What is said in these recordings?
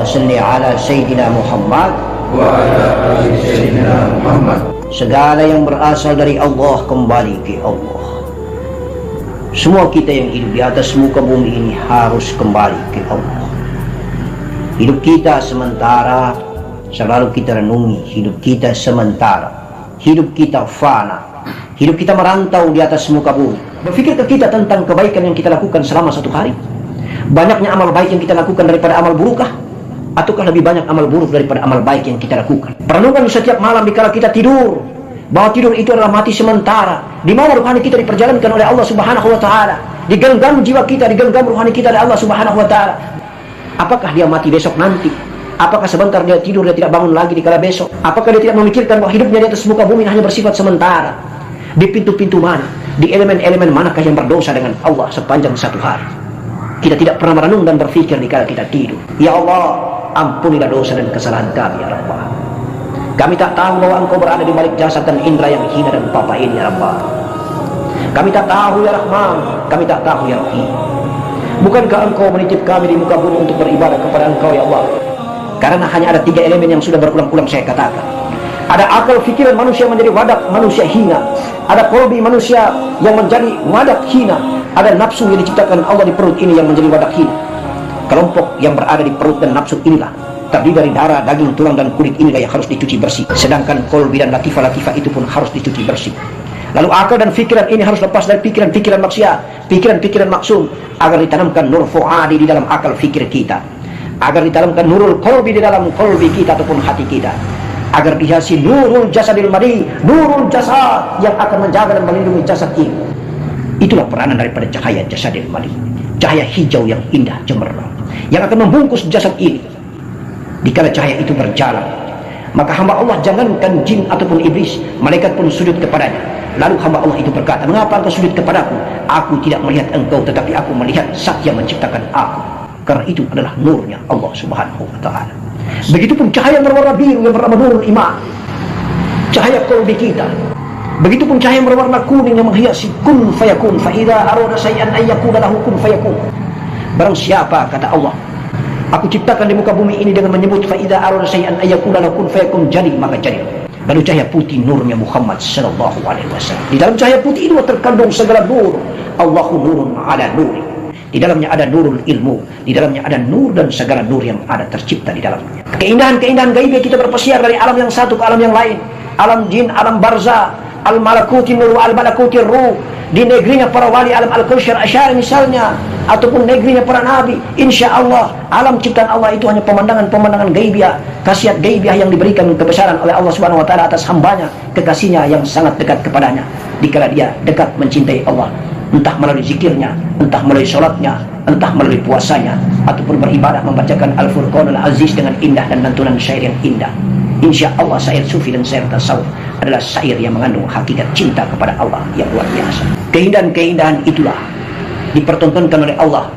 salli ala Sayyidina Muhammad wa ala ali Sayyidina Muhammad. Segala yang berasal dari Allah kembali ke Allah. Semua kita yang hidup di atas muka bumi ini harus kembali ke Allah. Hidup kita sementara, selalu kita renungi, hidup kita sementara, hidup kita fana, hidup kita merantau di atas muka bumi. Berpikirkah kita tentang kebaikan yang kita lakukan selama satu hari? Banyaknya amal baik yang kita lakukan daripada amal burukkah? Ataukah lebih banyak amal buruk daripada amal baik yang kita lakukan? Perenungan setiap malam dikala kita tidur, bahwa tidur itu adalah mati sementara, di mana rohani kita diperjalankan oleh Allah Subhanahu wa taala, digenggam jiwa kita, digenggam rohani kita oleh Allah Subhanahu wa taala. Apakah dia mati besok nanti? Apakah sebentar dia tidur, dia tidak bangun lagi dikala besok? Apakah dia tidak memikirkan bahwa hidupnya di atas muka bumi hanya bersifat sementara? Di pintu-pintu mana, di elemen-elemen manakah yang berdosa dengan Allah sepanjang satu hari? Kita tidak pernah merenung dan berpikir dikala kita tidur. Ya Allah, ampunilah dosa dan kesalahan kami, ya Rabbah. Kami tak tahu bahwa Engkau berada di balik jasad dan indera yang hina dan papa ini, ya Rabbah. Kami tak tahu, ya Rahman. Kami tak tahu, ya Rahim. Bukankah Engkau menitip kami di muka bumi untuk beribadah kepada Engkau, ya Allah? Karena hanya ada 3 elemen yang sudah berulang-ulang saya katakan. Ada akal fikiran manusia menjadi wadak manusia hina. Ada kolbi manusia yang menjadi wadak hina. Ada nafsu yang diciptakan Allah di perut ini yang menjadi wadak hina. Kelompok yang berada di perut dan nafsu inilah terdiri dari darah, daging, tulang, dan kulit inilah yang harus dicuci bersih. Sedangkan kolbi dan latifah-latifah itu pun harus dicuci bersih. Lalu akal dan fikiran ini harus lepas dari pikiran-pikiran maksiat, pikiran-pikiran maksum, agar ditanamkan nur fuadi di dalam akal fikir kita, agar ditanamkan nurul kolbi di dalam kolbi kita ataupun hati kita, agar dihiasi nurul jasadil madi, nurul jasad yang akan menjaga dan melindungi jasad ini. Itulah peranan daripada cahaya jasadil madi, cahaya hijau yang indah cemerlang, yang akan membungkus jasad ini. Dikala cahaya itu berjalan, maka hamba Allah, jangankan jin ataupun iblis, malaikat pun sujud kepadanya. Lalu hamba Allah itu berkata, mengapa engkau sujud kepadaku? Aku tidak melihat engkau, tetapi aku melihat Zat yang menciptakan aku. Karena itu adalah nurnya Allah Subhanahu wa ta'ala. Begitupun cahaya yang berwarna biru yang bernama nurul iman, cahaya kolbi kita. Begitupun cahaya yang berwarna kuning yang menghiasi kun fayakun, fa idza arada syai'an ay yakuna lahu kun fayakun. Barang siapa, kata Allah, aku ciptakan di muka bumi ini dengan menyebut fa idza arada syai'an ay yakuna lahu kun fayakun, jadi maka jadi. Lalu cahaya putih nurnya Muhammad sallallahu alaihi wasallam. Di dalam cahaya putih itu terkandung segala nur. Allahu nurun ala nuri. Di dalamnya ada nurul ilmu, di dalamnya ada nur dan segala nur yang ada tercipta di dalamnya. Keindahan-keindahan gaib kita berpesiar dari alam yang satu ke alam yang lain. Alam jin, alam barzah, al-malakuti nur, al-malakuti ruh. Di negerinya para wali, alam al-kausyar asyari misalnya, ataupun negerinya para nabi. Insya Allah, alam ciptaan Allah itu hanya pemandangan-pemandangan gaibiah, khasiat gaibiah yang diberikan kebesaran oleh Allah Subhanahu wa ta'ala atas hambanya, kekasihnya yang sangat dekat kepadanya. Dikala dia dekat mencintai Allah, entah melalui zikirnya, entah melalui sholatnya, entah melalui puasanya, ataupun beribadah membacakan Al-Furqanul Aziz dengan indah dan lantunan syair yang indah. Insya Allah syair sufi dan syair tasawuf adalah syair yang mengandung hakikat cinta kepada Allah yang luar biasa. Keindahan-keindahan itulah dipertontonkan oleh Allah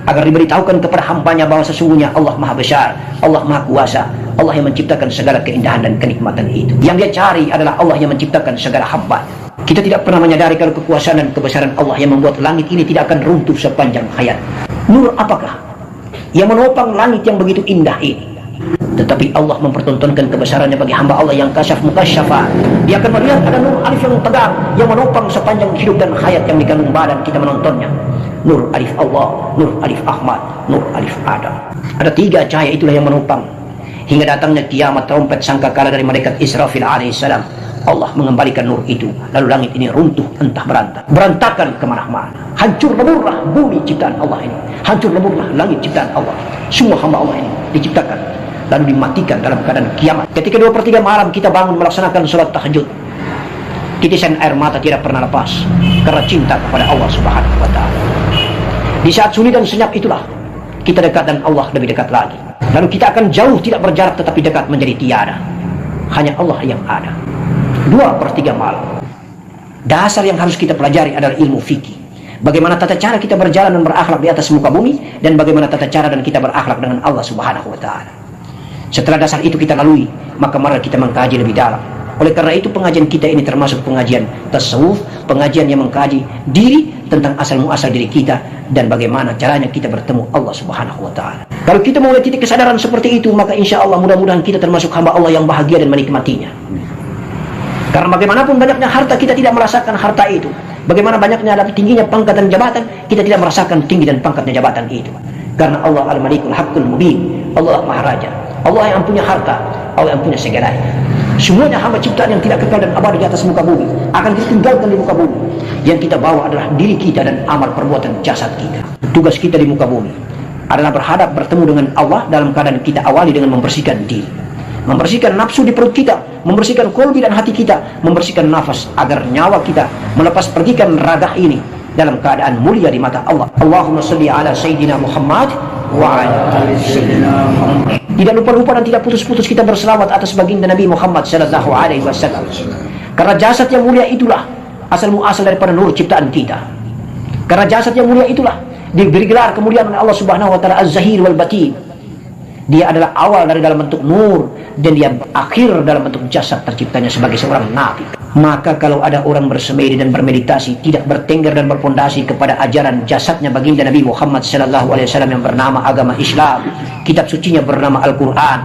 agar diberitahukan kepada hambanya bahwa sesungguhnya Allah Maha Besar, Allah Maha Kuasa, Allah yang menciptakan segala keindahan dan kenikmatan itu. Yang dia cari adalah Allah yang menciptakan segala hamba. Kita tidak pernah menyadari kalau kekuasaan dan kebesaran Allah yang membuat langit ini tidak akan runtuh sepanjang hayat. Nur apakah yang menopang langit yang begitu indah ini? Tetapi Allah mempertontonkan kebesarannya bagi hamba Allah yang kasyaf mukasyafa. Dia akan melihat ada nur alif yang tegar yang menopang sepanjang hidup dan hayat yang dikandung badan kita menontonnya. Nur alif Allah, nur alif Ahmad, nur alif Adam. Ada 3 cahaya itulah yang menopang hingga datangnya kiamat, trompet sangkakala dari malaikat Israfil alaihissalam. Allah mengembalikan nur itu, lalu langit ini runtuh entah berantakan kemana-mana. Hancur leburlah bumi ciptaan Allah ini, hancur leburlah langit ciptaan Allah. Semua hamba Allah ini diciptakan lalu dimatikan dalam keadaan kiamat. Ketika 2/3 malam kita bangun melaksanakan sholat tahajud, titisan air mata tidak pernah lepas karena cinta kepada Allah Subhanahu wa ta'ala. Di saat sulit dan senyap itulah kita dekat dan Allah lebih dekat lagi. Lalu kita akan jauh tidak berjarak tetapi dekat menjadi tiada. Hanya Allah yang ada. 2/3 malam. Dasar yang harus kita pelajari adalah ilmu fikih. Bagaimana tata cara kita berjalan dan berakhlak di atas muka bumi, dan bagaimana tata cara dan kita berakhlak dengan Allah Subhanahu wa ta'ala. Setelah dasar itu kita lalui, maka mari kita mengkaji lebih dalam Oleh karena itu pengajian kita ini termasuk pengajian tasawuf, pengajian yang mengkaji diri tentang asal-muasal diri kita dan bagaimana caranya kita bertemu Allah Subhanahu wa taala. Kalau kita mulai titik kesadaran seperti itu, maka insya Allah mudah-mudahan kita termasuk hamba Allah yang bahagia dan menikmatinya. Karena bagaimanapun banyaknya harta, kita tidak merasakan harta itu. Bagaimana banyaknya dan tingginya pangkat dan jabatan, kita tidak merasakan tinggi dan pangkatnya jabatan itu. Karena Allah Al-Malikul Haqqul Mubin, Allah Maharaja, Allah yang punya harta, Allah yang punya segalanya. Semuanya hamba ciptaan yang tidak kekal dan abadi di atas muka bumi akan ditinggalkan di muka bumi. Yang kita bawa adalah diri kita dan amal perbuatan jasad kita. Tugas kita di muka bumi adalah berhadap bertemu dengan Allah dalam keadaan kita awali dengan membersihkan diri, membersihkan nafsu di perut kita, membersihkan kolbi dan hati kita, membersihkan nafas agar nyawa kita melepas pergikan raga ini dalam keadaan mulia di mata Allah. Allahumma salli ala Sayyidina Muhammad wa ala ali Sayyidina Muhammad. Tidak lupa-lupa dan tidak putus-putus kita berselawat atas baginda Nabi Muhammad sallallahu alaihi wasallam. Karena jasad yang mulia itulah asal muasal daripada nur ciptaan kita. Karena jasad yang mulia itulah diberi gelar kemuliaan oleh Allah Subhanahu wa taala Az-Zahir wal Batin. Dia adalah awal dari dalam bentuk nur dan dia akhir dalam bentuk jasad terciptanya sebagai seorang nabi. Maka kalau ada orang bersemedi dan bermeditasi tidak bertengger dan berpondasi kepada ajaran jasadnya baginda Nabi Muhammad sallallahu alaihi wasallam yang bernama agama Islam, kitab sucinya bernama Al-Quran,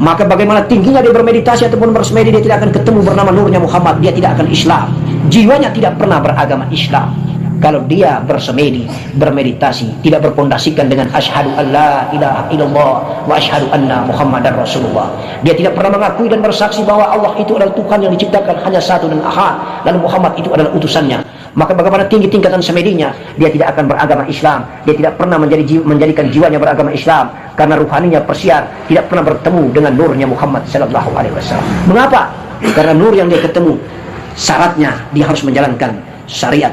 maka bagaimana tingginya dia bermeditasi ataupun bersemedi, dia tidak akan ketemu bernama nurnya Muhammad, dia tidak akan Islam. Jiwanya tidak pernah beragama Islam. Kalau dia bersemedi, bermeditasi, tidak berpondasikan dengan asyhadu alla ilaha illallah wa asyhadu anna Muhammadar Rasulullah, dia tidak pernah mengakui dan bersaksi bahwa Allah itu adalah Tuhan yang diciptakan hanya satu dan ahad, lalu Muhammad itu adalah utusannya, maka bagaimana tinggi tingkatan semedinya, dia tidak akan beragama Islam. Dia tidak pernah menjadikan jiwanya beragama Islam, karena ruhaninya persiar, tidak pernah bertemu dengan nurnya Muhammad sallallahu alaihi wasallam. Mengapa? Karena nur yang dia ketemu, syaratnya dia harus menjalankan syariat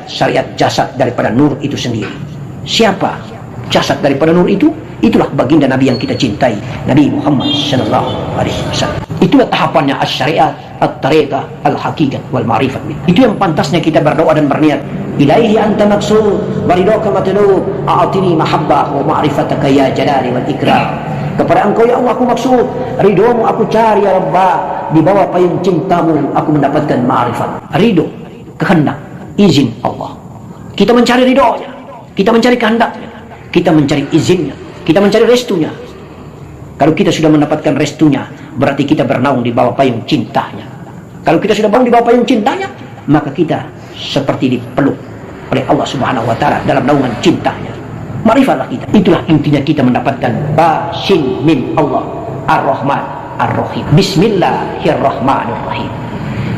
jasad daripada nur itu sendiri. Siapa jasad daripada nur itu? Itulah baginda Nabi yang kita cintai, Nabi Muhammad sallallahu alaihi wasallam. Itulah tahapannya as-syariat, at-tariqah, al-haqiqat wal ma'rifat. Itu yang pantasnya kita berdoa dan berniat. Ilaihi anta maqsud wa ridaka matlub, a'tini mahabbah wa ma'rifataka ya jalali wal ikram. Kepada engkau ya Allah aku maksud, ridhomu aku cari ya Rabbah, di bawah payung cintamu aku mendapatkan ma'rifat. Ridho, kehendak, izin Allah. Kita mencari ridhonya, kita mencari kehendaknya, kita mencari izinnya, kita mencari restunya. Kalau kita sudah mendapatkan restunya, berarti kita bernaung di bawah payung cintanya. Kalau kita sudah bangun di bawah payung cintanya, maka kita seperti dipeluk oleh Allah Subhanahu wa taala dalam naungan cintanya. Marifatlah kita. Itulah intinya kita mendapatkan basin min Allah Ar-Rahman Ar-Rahim. Bismillahirrahmanirrahim.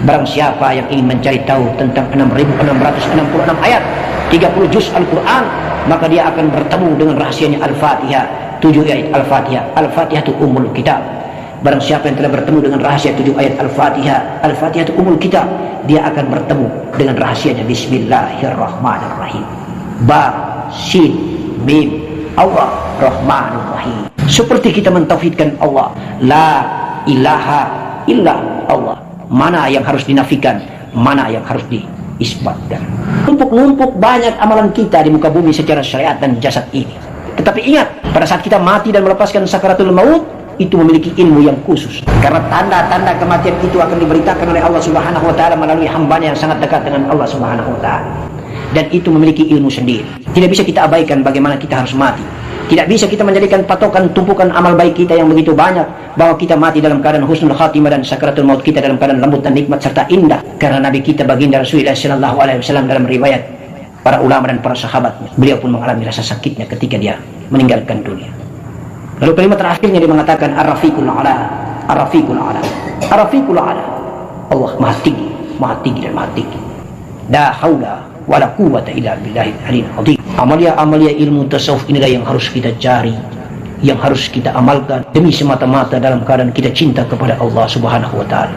Barang siapa yang ingin mencari tahu tentang 6.666 ayat 30 juz Al-Quran, maka dia akan bertemu dengan rahasianya Al-Fatihah, 7 ayat Al-Fatihah. Al-Fatihah itu umul kitab. Barang siapa yang telah bertemu dengan rahasia 7 ayat Al-Fatihah, Al-Fatihah itu umul kitab, dia akan bertemu dengan rahasianya Bismillahirrahmanirrahim. Ba, Sin, Mim, Allah Rahmanur Rahim. Seperti kita mentauhidkan Allah, la ilaha illa Allah. Mana yang harus dinafikan, mana yang harus diisbatkan. Numpuk-numpuk banyak amalan kita di muka bumi secara syariat dan jasad ini. Tetapi ingat, pada saat kita mati dan melepaskan sakaratul maut, itu memiliki ilmu yang khusus. Karena tanda-tanda kematian itu akan diberitakan oleh Allah Subhanahu wa taala melalui hambanya yang sangat dekat dengan Allah Subhanahu wa taala. Dan itu memiliki ilmu sendiri. Tidak bisa kita abaikan bagaimana kita harus mati. Tidak bisa kita menjadikan patokan tumpukan amal baik kita yang begitu banyak, bahwa kita mati dalam keadaan husnul khatimah dan sakaratul maut kita dalam keadaan lembut dan nikmat serta indah. Karena Nabi kita baginda Rasulullah sallallahu alaihi wasallam dalam riwayat para ulama dan para sahabatnya, beliau pun mengalami rasa sakitnya ketika dia meninggalkan dunia. Lalu kalimat terakhirnya dia mengatakan ar-rafiqul a'la, ar-rafiqul a'la, ar-rafiqul a'la. Allah maha tinggi dan maha tinggi. La haula wala quwwata illa billahil aliyyil azim. Amalia ilmu tasawuf inilah yang harus kita cari, yang harus kita amalkan demi semata-mata dalam keadaan kita cinta kepada Allah Subhanahu wa taala.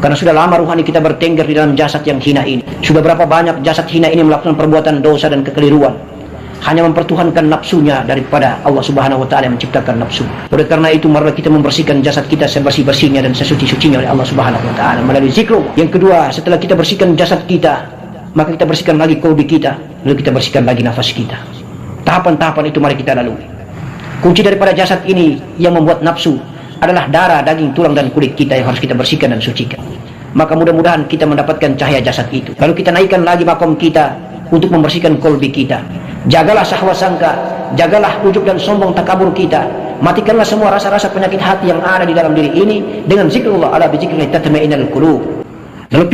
Karena sudah lama ruhani kita bertengger di dalam jasad yang hina ini. Sudah berapa banyak jasad hina ini melakukan perbuatan dosa dan kekeliruan, hanya mempertuhankan nafsunya daripada Allah Subhanahu wa taala yang menciptakan nafsu. Oleh karena itu marilah kita membersihkan jasad kita sebersih-bersihnya dan sesuci-sucinya oleh Allah Subhanahu wa taala melalui zikrullah. Yang kedua, setelah kita bersihkan jasad kita, maka kita bersihkan lagi kolbi kita, lalu kita bersihkan lagi nafas kita. Tahapan-tahapan itu mari kita lalui. Kunci daripada jasad ini yang membuat nafsu adalah darah, daging, tulang dan kulit kita yang harus kita bersihkan dan sucikan. maka mudah-mudahan kita mendapatkan cahaya jasad itu. Lalu kita naikkan lagi makom kita untuk membersihkan kolbi kita. Jagalah syahwat sangka, jagalah ujub dan sombong takabur kita. Matikanlah semua rasa-rasa penyakit hati yang ada di dalam diri ini dengan zikrullah, ala bizikrillah tatma'innul qulub. Lalu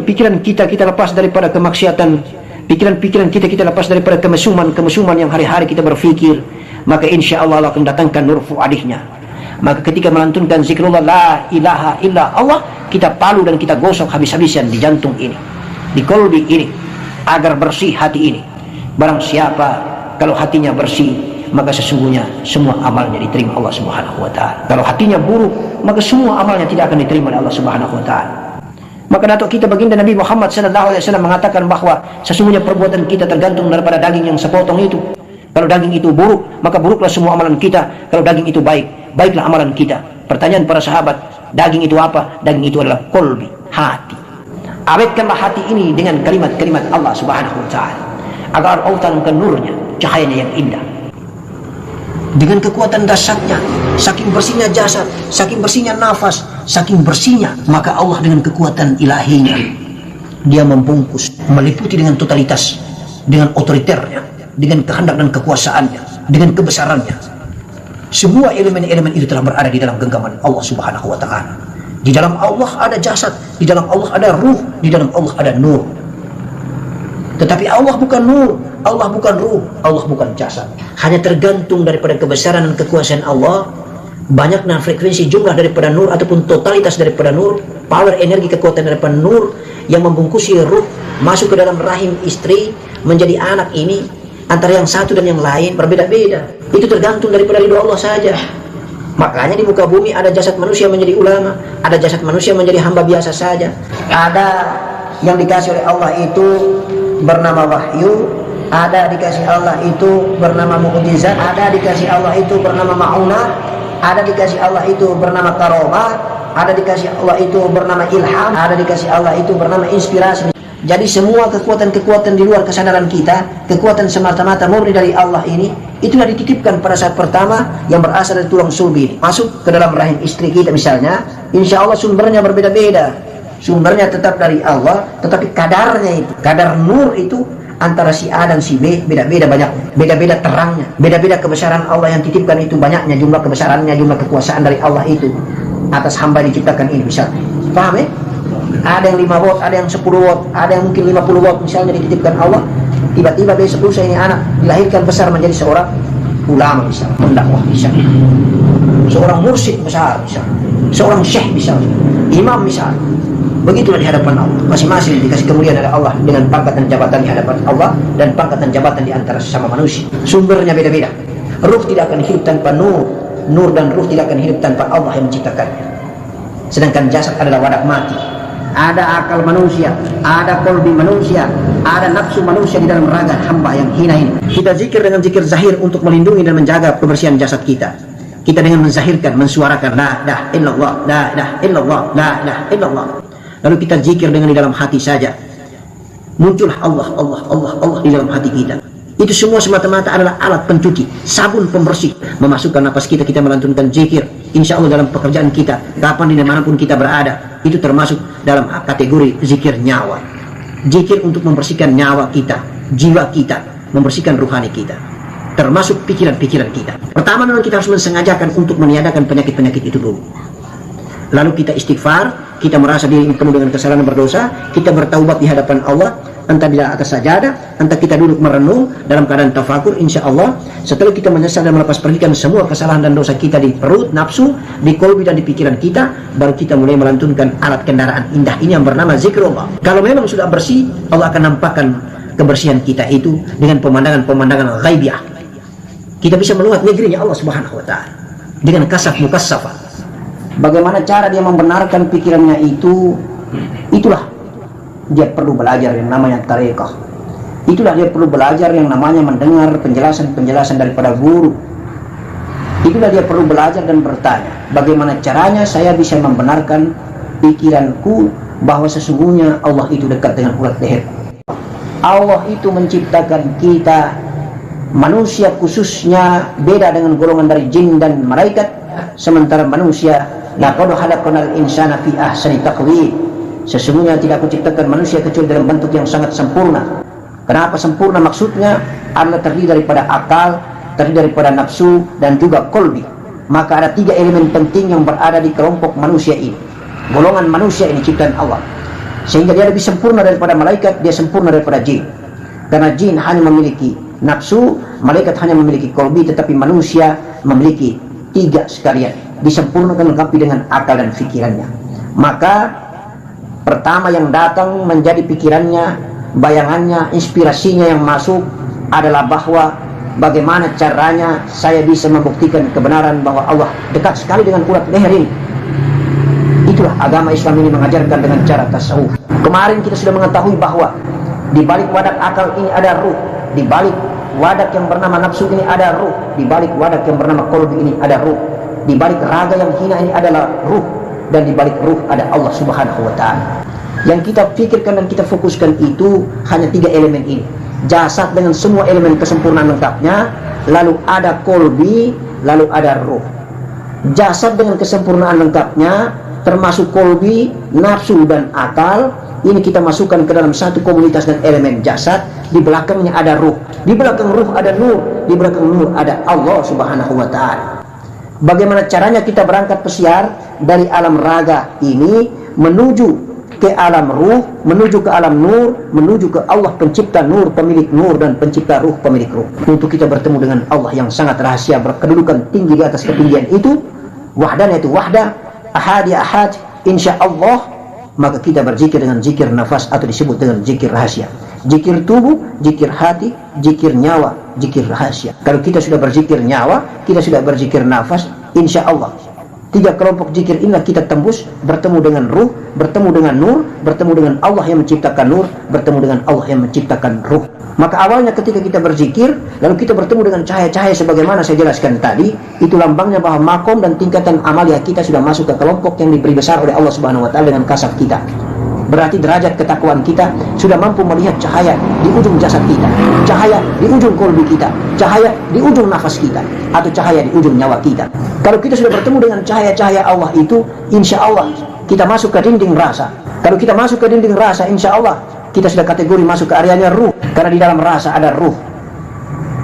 pikiran kita lepas daripada kemaksiatan, pikiran kita lepas daripada kemesuman yang hari-hari kita berfikir, maka insya Allah akan datangkan nur fuadihnya. Maka ketika melantunkan zikrullah la ilaha illa Allah, kita palu dan kita gosok habis-habisan di jantung ini, di kolbi ini, agar bersih hati ini. Barang siapa kalau hatinya bersih, maka sesungguhnya semua amalnya diterima Allah Subhanahu wa taala. Kalau hatinya buruk, maka semua amalnya tidak akan diterima oleh Allah Subhanahu wa taala. Maka datuk kita baginda Nabi Muhammad sallallahu alaihi wasallam mengatakan bahwa sesungguhnya perbuatan kita tergantung daripada daging yang sepotong itu. Kalau daging itu buruk, maka buruklah semua amalan kita. Kalau daging itu baik, baiklah amalan kita. Pertanyaan para sahabat, daging itu apa? Daging itu adalah kolbi, hati. Awetkanlah hati ini dengan kalimat-kalimat Allah Subhanahu wa taala, agar Allah tanamkan nurnya, cahayanya yang indah. Dengan kekuatan dahsyatnya, saking bersihnya jasad, saking bersihnya nafas, saking bersihnya, maka Allah dengan kekuatan ilahinya, dia membungkus, meliputi dengan totalitas, dengan otoriternya, dengan kehendak dan kekuasaannya, dengan kebesarannya. Semua elemen-elemen itu telah berada di dalam genggaman Allah Subhanahu wa taala. Di dalam Allah ada jasad, di dalam Allah ada ruh, di dalam Allah ada nur. Tetapi Allah bukan nur, Allah bukan ruh, Allah bukan jasad. Hanya tergantung daripada kebesaran dan kekuasaan Allah, banyaknya frekuensi jumlah daripada nur ataupun totalitas daripada nur, power energi kekuatan daripada nur yang membungkusi ruh masuk ke dalam rahim istri menjadi anak ini. Antara yang satu dan yang lain berbeda-beda. Itu tergantung daripada ridho Allah saja. Makanya di muka bumi ada jasad manusia menjadi ulama, ada jasad manusia menjadi hamba biasa saja. Ada yang dikasih oleh Allah itu bernama wahyu, ada dikasih Allah itu bernama mukjizat, ada dikasih Allah itu bernama maunah, ada dikasih Allah itu bernama karomah, ada dikasih Allah itu bernama ilham, ada dikasih Allah itu bernama inspirasi. Jadi semua kekuatan-kekuatan di luar kesadaran kita, kekuatan semata-mata murni dari Allah ini, itulah dititipkan pada saat pertama yang berasal dari tulang sulbi, masuk ke dalam rahim istri kita misalnya. Insya Allah sumbernya berbeda-beda, sumbernya tetap dari Allah, tetapi kadarnya itu, kadar nur itu antara si A dan si B beda-beda banyaknya, beda-beda terangnya, beda-beda kebesaran Allah yang titipkan itu banyaknya, jumlah kebesarannya, jumlah kekuasaan dari Allah itu atas hamba yang diciptakan ini misalnya. Paham ya? Ada yang 5 watt, ada yang 10 watt, ada yang mungkin 50 watt misalnya dititipkan Allah. Tiba-tiba besok lusa ini anak dilahirkan besar menjadi seorang ulama misalnya, mendakwah misalnya, seorang mursyid besar misalnya, seorang syekh misalnya, imam misalnya. Begitulah di hadapan Allah. Masing-masing dikasih kemuliaan oleh Allah dengan pangkat dan jabatan di hadapan Allah dan pangkat dan jabatan di antara sesama manusia. Sumbernya beda-beda. Ruh tidak akan hidup tanpa nur, nur dan ruh tidak akan hidup tanpa Allah yang menciptakannya. Sedangkan jasad adalah wadah mati. Ada akal manusia, ada kolbi manusia, ada nafsu manusia di dalam raga hamba yang hina ini. Kita zikir dengan zikir zahir untuk melindungi dan menjaga kebersihan jasad kita. Kita dengan menzahirkan, mensuarakan la ilaha illallah, la ilaha illallah, la ilaha illallah. Lalu kita zikir dengan di dalam hati saja. Muncullah Allah, Allah, Allah, Allah di dalam hati kita. Itu semua semata-mata adalah alat pencuci, sabun pembersih. Memasukkan napas kita, kita melantunkan zikir. Insya Allah dalam pekerjaan kita, kapan dan dimanapun kita berada, itu termasuk dalam kategori zikir nyawa. Zikir untuk membersihkan nyawa kita, jiwa kita, membersihkan ruhani kita, termasuk pikiran-pikiran kita. Pertama memang kita harus mensengajakan untuk meniadakan penyakit-penyakit itu dulu. Lalu kita istighfar, kita merasa diri penuh dengan kesalahan dan berdosa, kita bertaubat di hadapan Allah, entah di atas sajadah, entah kita duduk merenung dalam keadaan tafakur. Insya Allah setelah kita menyesal dan melepas pergikan semua kesalahan dan dosa kita di perut, nafsu, di kolbi dan di pikiran kita, baru kita mulai melantunkan alat kendaraan indah ini yang bernama zikrullah. Kalau memang sudah bersih, Allah akan nampakkan kebersihan kita itu dengan pemandangan-pemandangan ghaibiyah. Kita bisa melihat negerinya Allah Subhanahu wa taala dengan kasaf mukassafah. Bagaimana cara dia membenarkan pikirannya itu, itulah dia perlu belajar yang namanya tarekah. Itulah dia perlu belajar yang namanya mendengar penjelasan-penjelasan daripada guru. Itulah dia perlu belajar dan bertanya, bagaimana caranya saya bisa membenarkan pikiranku bahwa sesungguhnya Allah itu dekat dengan urat leherku. Allah itu menciptakan kita manusia khususnya beda dengan golongan dari jin dan malaikat. Sementara manusia laqad khalaqnal insana fi ahsani taqwim, sesungguhnya tidak aku ciptakan manusia kecuali dalam bentuk yang sangat sempurna. Kenapa sempurna? Maksudnya adalah terdiri daripada akal, terdiri daripada nafsu, dan juga kolbi. Maka ada 3 elemen penting yang berada di kelompok manusia ini, golongan manusia ini ciptaan Allah, sehingga dia lebih sempurna daripada malaikat, dia sempurna daripada jin. Karena jin hanya memiliki nafsu, malaikat hanya memiliki kolbi, tetapi manusia memiliki 3 sekalian, disempurnakan lengkapi dengan akal dan pikirannya. Maka pertama yang datang menjadi pikirannya, bayangannya, inspirasinya yang masuk adalah bahwa bagaimana caranya saya bisa membuktikan kebenaran bahwa Allah dekat sekali dengan urat leher ini. Itulah agama Islam ini mengajarkan dengan cara tasawuf. Kemarin kita sudah mengetahui bahwa di balik wadah akal ini ada ruh, di balik wadah yang bernama nafsu ini ada ruh, di balik wadah yang bernama qalbi ini ada ruh, di balik raga yang hina ini adalah ruh, dan di balik ruh ada Allah Subhanahu wa taala. Yang kita pikirkan dan kita fokuskan itu hanya 3 elemen ini. Jasad dengan semua elemen kesempurnaan lengkapnya, lalu ada qalbi, lalu ada ruh. Jasad dengan kesempurnaan lengkapnya, termasuk qalbi, nafsu dan akal, ini kita masukkan ke dalam satu komunitas dan elemen jasad. Di belakangnya ada ruh, di belakang ruh ada nur, di belakang nur ada Allah Subhanahu wa taala. Bagaimana caranya kita berangkat pesiar dari alam raga ini menuju ke alam ruh, menuju ke alam nur, menuju ke Allah pencipta nur, pemilik nur, dan pencipta ruh, pemilik ruh, untuk kita bertemu dengan Allah yang sangat rahasia, berkedudukan tinggi di atas ketinggian itu. Wahdanya itu wahdah, ahad ya ahad, insya Allah. Maka kita berzikir dengan zikir nafas atau disebut dengan zikir rahasia, zikir tubuh, zikir hati, zikir nyawa, zikir rahasia. Kalau kita sudah berzikir nyawa, kita sudah berzikir nafas, insya Allah 3 kelompok zikir inilah kita tembus, bertemu dengan ruh, bertemu dengan nur, bertemu dengan Allah yang menciptakan nur, bertemu dengan Allah yang menciptakan ruh. Maka awalnya ketika kita berzikir, lalu kita bertemu dengan cahaya-cahaya sebagaimana saya jelaskan tadi, itu lambangnya bahwa makom dan tingkatan amalia kita sudah masuk ke kelompok yang diberi besar oleh Allah Subhanahu wa taala dengan kasaf kita. Berarti derajat ketakwaan kita sudah mampu melihat cahaya di ujung jasad kita, cahaya di ujung kolbi kita, cahaya di ujung nafas kita, atau cahaya di ujung nyawa kita. Kalau kita sudah bertemu dengan cahaya-cahaya Allah itu, insya Allah kita masuk ke dinding rasa. Kalau kita masuk ke dinding rasa, insya Allah kita sudah kategori masuk ke areanya ruh, karena di dalam rasa ada ruh.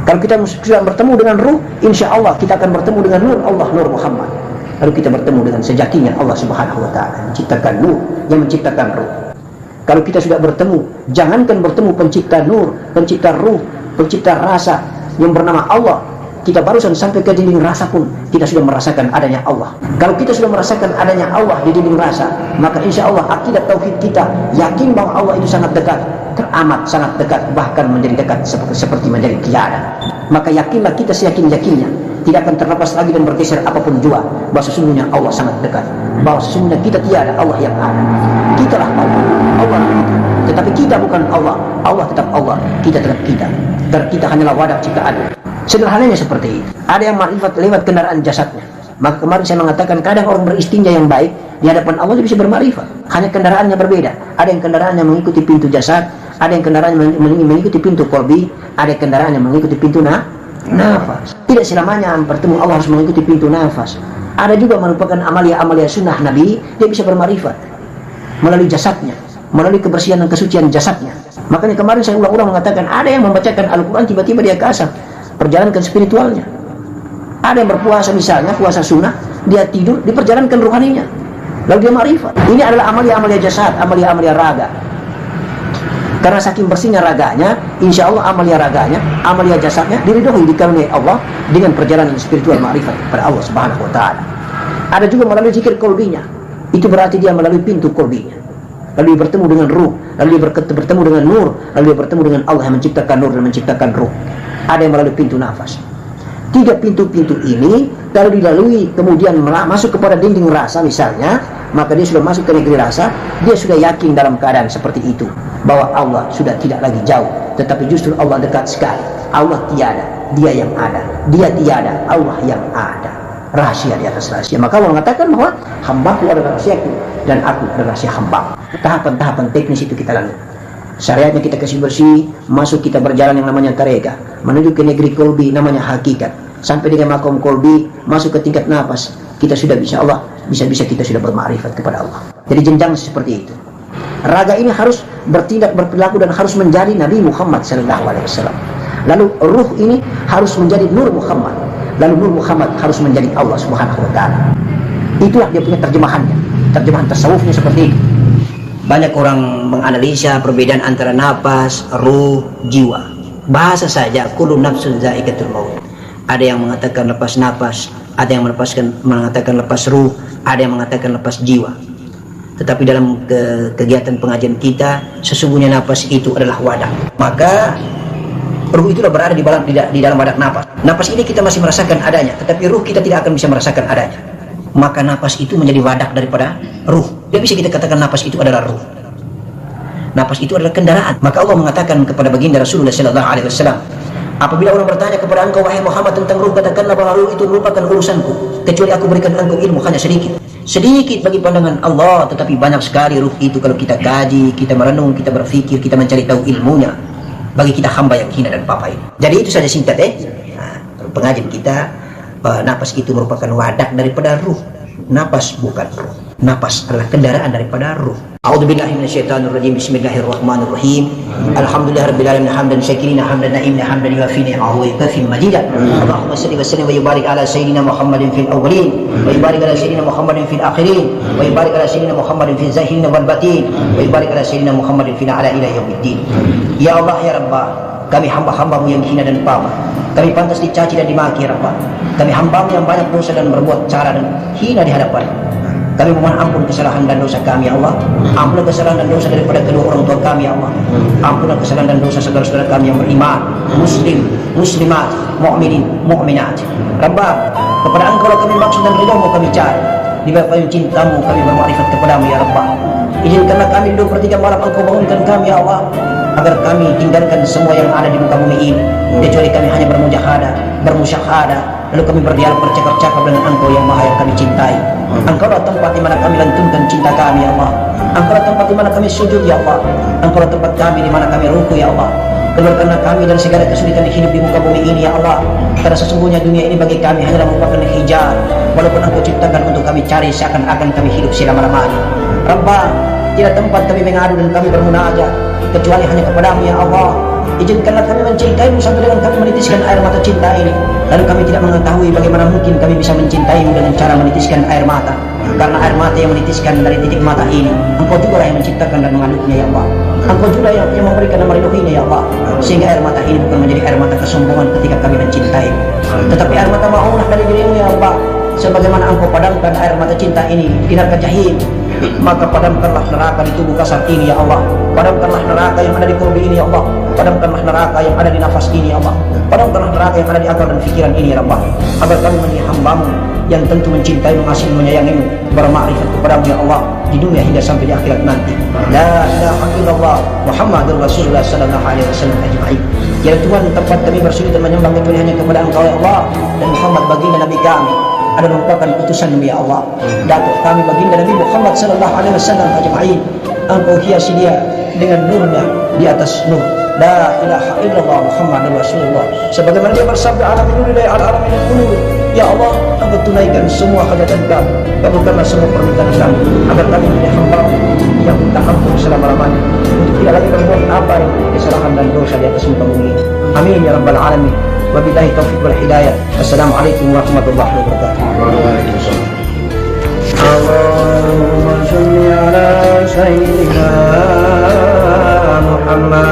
Kalau kita sudah bertemu dengan ruh, insya Allah kita akan bertemu dengan nur Allah, nur Muhammad. Lalu kita bertemu dengan sejatinya Allah Subhanahu wa taala, menciptakan nur, yang menciptakan ruh. Kalau kita sudah bertemu, jangankan bertemu pencipta nur, pencipta ruh, pencipta rasa yang bernama Allah, kita barusan sampai ke dinding rasa pun kita sudah merasakan adanya Allah. Kalau kita sudah merasakan adanya Allah di dinding rasa, maka insya Allah akidah tauhid kita yakin bahwa Allah itu sangat dekat, teramat sangat dekat, bahkan menjadi dekat seperti menjadi tiada. Maka yakinlah kita seyakin-yakinnya, tidak akan terlepas lagi dan bergeser apapun jua, bahwa sesungguhnya Allah sangat dekat, bahwa sesungguhnya kita tiada, Allah yang ada. Kitalah Allah, Allah kita. Tetapi kita bukan Allah, Allah tetap Allah, kita tetap kita. Dan kita hanyalah wadah ciptaan. Sederhananya seperti itu. Ada yang makrifat lewat kendaraan jasadnya. Maka kemarin saya mengatakan kadang orang beristinja yang baik di hadapan Allah bisa bermakrifat. Hanya kendaraannya berbeda. Ada yang kendaraannya mengikuti pintu jasad, ada yang kendaraannya mengikuti pintu kolbi, ada yang kendaraannya mengikuti pintu nafas. Tidak selamanya bertemu Allah harus mengikuti pintu nafas. Ada juga merupakan amalia-amalia sunnah Nabi, dia bisa bermakrifat melalui jasadnya, melalui kebersihan dan kesucian jasadnya. Makanya kemarin saya ulang-ulang mengatakan ada yang membacakan Al-Quran tiba-tiba dia kasar, perjalankan spiritualnya. Ada yang berpuasa misalnya, puasa sunnah, dia tidur, diperjalankan rohaninya, lalu dia makrifat. Ini adalah amalia-amalia jasad, amalia-amalia raga. Karena saking bersihnya raganya, insya Allah amalia raganya, amalia jasadnya diridhoi dikaruniai Allah dengan perjalanan spiritual makrifat kepada Allah Subhanahu wa taala. Ada juga melalui zikir kolbinya. Itu berarti dia melalui pintu kolbinya. Lalu dia bertemu dengan ruh, lalu dia bertemu dengan nur, lalu dia bertemu dengan Allah yang menciptakan nur dan menciptakan ruh. Ada yang melalui pintu nafas. 3 pintu-pintu ini lalu dilalui kemudian masuk kepada dinding rasa misalnya, maka dia sudah masuk ke negeri rasa, dia sudah yakin dalam keadaan seperti itu bahwa Allah sudah tidak lagi jauh, tetapi justru Allah dekat sekali. Allah tiada, dia yang ada, dia tiada, Allah yang ada. Rahasia di atas rahasia. Maka Allah mengatakan bahwa hambaku adalah rahasiaku dan aku adalah rahasia hamba. Tahapan-tahapan teknis itu kita lalui. Syariatnya kita kasih bersih, masuk kita berjalan yang namanya tareka, menuju ke negeri kolbi namanya hakikat. Sampai dengan makom kolbi, masuk ke tingkat nafas, kita sudah bisa Allah, bisa-bisa kita sudah bermakrifat kepada Allah. Jadi jenjang seperti itu. Raga ini harus bertindak, berperilaku dan harus menjadi Nabi Muhammad SAW. Lalu ruh ini harus menjadi Nur Muhammad. Lalu Nur Muhammad harus menjadi Allah Subhanahu wa Ta'ala. Itulah dia punya terjemahannya. Terjemahan tasawufnya seperti itu. Banyak orang menganalisa perbedaan antara nafas, ruh, jiwa. Bahasa saja, kullu nafsun za'iqatul maut. Ada yang mengatakan lepas nafas, ada yang mengatakan lepas ruh, ada yang mengatakan lepas jiwa. Tetapi dalam kegiatan pengajian kita, sesungguhnya nafas itu adalah wadah. Maka ruh itulah berada di dalam wadah nafas. Nafas ini kita masih merasakan adanya, tetapi ruh kita tidak akan bisa merasakan adanya. Maka nafas itu menjadi wadah daripada ruh. Tidak bisa kita katakan nafas itu adalah ruh. Nafas itu adalah kendaraan. Maka Allah mengatakan kepada baginda Rasulullah SAW, apabila orang bertanya kepada engkau wahai Muhammad tentang ruh, katakanlah bahwa ruh itu merupakan urusanku, kecuali aku berikan engkau ilmu hanya sedikit. Sedikit bagi pandangan Allah, tetapi banyak sekali ruh itu kalau kita kaji, kita merenung, kita berfikir, kita mencari tahu ilmunya. Bagi kita hamba yang hina dan papa ini. Jadi itu saja singkat pengajian kita. Nafas itu merupakan wadah daripada ruh. Nafas bukan ruh. Nafas adalah kendaraan daripada ruh. A'udzubillahi minasyaitonirrajim. Bismillahirrahmanirrahim. Alhamdulillahirabbil alamin hamdan syakirina hamdan na'imna hamdan yuwafi ni'amahu wa yukafi majidah. Allahumma shalli wa sallim wa yubarik ala sayyidina Muhammadin fil awwalin wa yubarik ala sayyidina Muhammadin fil akhirin wa yubarik ala sayyidina Muhammadin fil zahirin wal batin wa yubarik ala sayyidina Muhammadin fil a'la ila yaumiddin. Ya Allah ya Rabbah, kami hamba-hambamu yang hina dan papa. Kami pantas dicaci dan dimaki ya Rabbah. Kami hambamu yang banyak dosa dan berbuat cara dan hina di hadapan. Kami memohon ampun kesalahan dan dosa kami ya Allah. Ampunlah kesalahan dan dosa daripada kedua orang tua kami ya Allah. Ampunlah kesalahan dan dosa saudara-saudara kami yang beriman, muslim, muslimat, mu'minin, mu'minat. Rabbah, kepada engkau kami maksud dan ridhamu kami cari. Di bawah payung cintamu kami bermakrifat kepadamu ya Rabbah. Izinkanlah kami duduk bertiga malam engkau bangunkan kami ya Allah, agar kami tinggalkan semua yang ada di muka bumi ini, kecuali kami hanya bermujahadah, bermusyahadah, lalu kami berdialog bercakap-cakap dengan engkau yang maha yang kami cintai. Engkau adalah tempat di mana kami lantunkan cinta kami ya Allah. Engkau adalah tempat di mana kami sujud ya Allah. Engkau adalah tempat kami di mana kami ruku ya Allah. Keluarkanlah kami dari segala kesulitan hidup di muka bumi ini ya Allah. Karena sesungguhnya dunia ini bagi kami hanyalah merupakan hijab. Walaupun engkau ciptakan untuk kami cari seakan-akan kami hidup selama-lamanya. Rabbah, tidak tempat kami mengadu dan kami bermunajat kecuali hanya kepadamu ya Allah. Izinkanlah kami mencintaimu sampai dengan kami menitiskan air mata cinta ini. Lalu kami tidak mengetahui bagaimana mungkin kami bisa mencintaimu dengan cara menitiskan air mata. Karena air mata yang menitiskan dari titik mata ini, engkau juga yang menciptakan dan mengaduknya ya Allah. Engkau juga yang memberikan dan meridhoinya ya Allah. Sehingga air mata ini bukan menjadi air mata kesombongan ketika kami mencintaimu, tetapi air mata maunah dari dirimu ya Allah. Sebagaimana engkau padamkan air mata cinta ini di neraka jahim, maka padamkanlah neraka di tubuh kasar ini ya Allah. Padamkanlah neraka yang ada di kurbi ini ya Allah. Padamkanlah neraka yang ada di nafas ini ya Allah. Padamkanlah neraka yang ada di akal dan fikiran ini ya Rabbah. Agar kami menjadi hambamu yang tentu mencintai, mengasihi, menyayangimu, bermakrifat kepadamu ya Allah di dunia hingga sampai di akhirat nanti. La ilaha illallah Muhammadur Rasulullah sallallahu alaihi wasallam ajma'in. Ya Tuhan, tempat kami bersujud dan menyembah kecuali hanya kepada Engkau ya Allah, dan Muhammad baginda Nabi kami adalah merupakan utusan ya Allah. Datuk kami baginda Nabi Muhammad sallallahu alaihi wasallam ajma'in. Engkau hiasi dia dengan nurnya di atas nur. La ilaha illallah Muhammadur Rasulullah. Sebagaimana dia bersabda alamin nurillahi al-alamin qulub. Ya Allah, engkau tunaikan semua hajatan kami, kabulkanlah semua permintaan kami, agar kami menjadi hamba yang minta ampun selama-lamanya, untuk tidak lagi berbuat apa yang kesalahan dan dosa di atas muka bumi ini. Amin ya rabbal alamin. Wabillahi taufiq wal hidayah. Assalamualaikum warahmatullahi wabarakatuh. Allahumma shalli ala sayyidina Muhammad